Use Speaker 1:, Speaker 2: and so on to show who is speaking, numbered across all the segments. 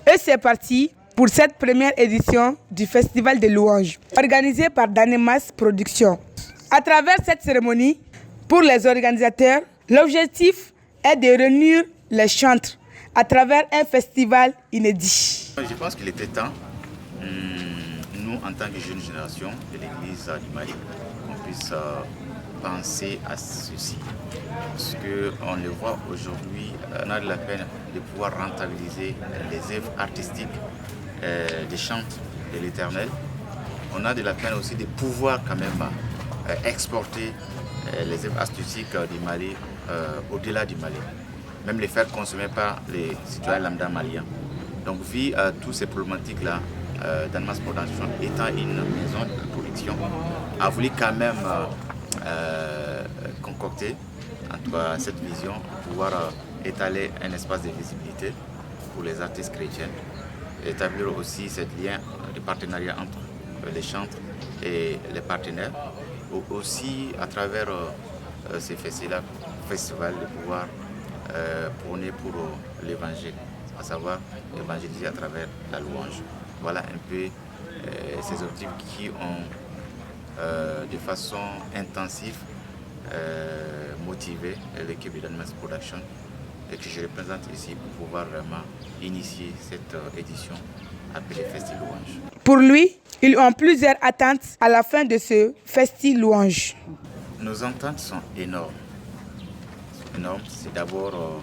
Speaker 1: Et c'est parti pour cette première édition du Festival des louanges, organisé par Danemas Productions. À travers cette cérémonie, pour les organisateurs, l'objectif est de réunir les chantres à travers un festival inédit.
Speaker 2: Je pense qu'il était temps, nous en tant que jeune génération de l'Église du Mali, qu'on puisse penser à ceci. Parce qu'on le voit aujourd'hui, on a de la peine de pouvoir rentabiliser les œuvres artistiques des chants de l'Éternel. On a de la peine aussi de pouvoir quand même exporter les œuvres artistiques du Mali au-delà du Mali, même les faire consommer par les citoyens lambda maliens. Donc, vu toutes ces problématiques-là, Danemas Productions, étant une maison de production, a voulu quand même concocter en tout cas, cette vision, pouvoir étaler un espace de visibilité pour les artistes chrétiens, établir aussi ce lien de partenariat entre les chantres et les partenaires, aussi à travers ces festivals de pouvoir prôner pour l'évangile, à savoir évangéliser à travers la louange. Voilà un peu ces objectifs qui ont de façon intensive motivé l'équipe de Danemas Productions et que je représente ici pour pouvoir vraiment initier cette édition appelée Festi Louange.
Speaker 1: Pour lui, ils ont plusieurs attentes à la fin de ce Festi Louange.
Speaker 2: Nos attentes sont énormes. C'est d'abord,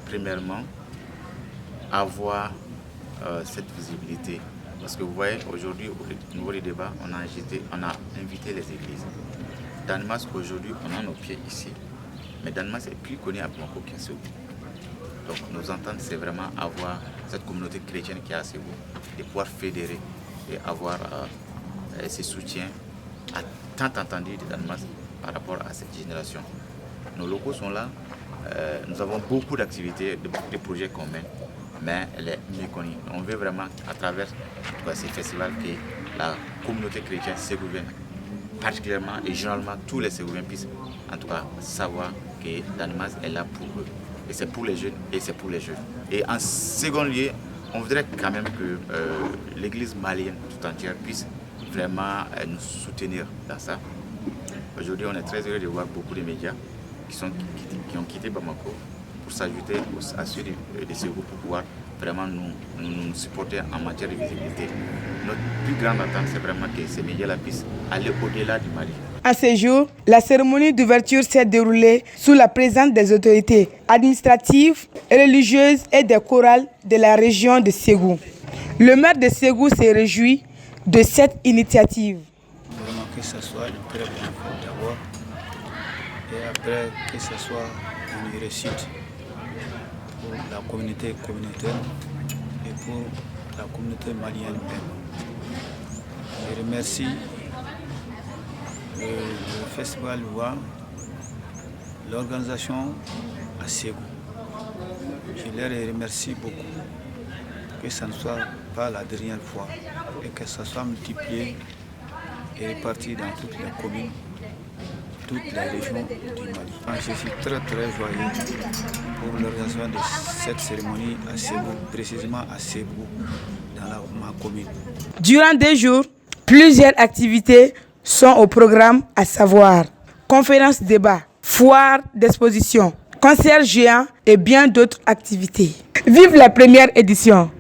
Speaker 2: premièrement, avoir cette visibilité. Parce que vous voyez, aujourd'hui, au niveau des débats, on a invité les églises. Danemas, aujourd'hui, on a nos pieds ici. Mais Danemas est plus connu à Bamako qu'à Ségou. Donc, nos ententes, c'est vraiment avoir cette communauté chrétienne qui est à Ségou, de pouvoir fédérer et avoir ces soutiens tant entendus de Danemas par rapport à cette génération. Nos locaux sont là. Nous avons beaucoup d'activités, de projets communs. Mais elle est méconnue. On veut vraiment, à travers ces festivals, que la communauté chrétienne ségouvienne, particulièrement et généralement tous les Ségouviens puissent en tout cas savoir que Danemas est là pour eux. Et c'est pour les jeunes et c'est pour les jeunes. Et en second lieu, on voudrait quand même que l'église malienne tout entière puisse vraiment nous soutenir dans ça. Aujourd'hui, on est très heureux de voir beaucoup de médias qui ont quitté Bamako pour s'ajouter à ceux de Ségou pour pouvoir vraiment nous supporter en matière de visibilité. Notre plus grande attente, c'est vraiment que ces médias-là puissent aller au-delà du Mali.
Speaker 1: À ce jour, la cérémonie d'ouverture s'est déroulée sous la présence des autorités administratives, religieuses et des chorales de la région de Ségou. Le maire de Ségou s'est réjoui de cette initiative.
Speaker 3: Vraiment que ce soit une très bonne fois d'abord et après que ce soit une réussite pour la communauté communautaire et pour la communauté malienne même. Je remercie le Festival Loua, l'organisation à Ségou. Je les remercie beaucoup. Que ça ne soit pas la dernière fois et que ça soit multiplié et réparti dans toutes les communes, toutes les régions du Mali. Je suis très joyeux pour l'organisation de cette cérémonie à Ségou, précisément à Ségou, dans ma commune.
Speaker 1: Durant 2 jours, plusieurs activités sont au programme, à savoir conférences débats, foires d'exposition, concerts géants et bien d'autres activités. Vive la première édition!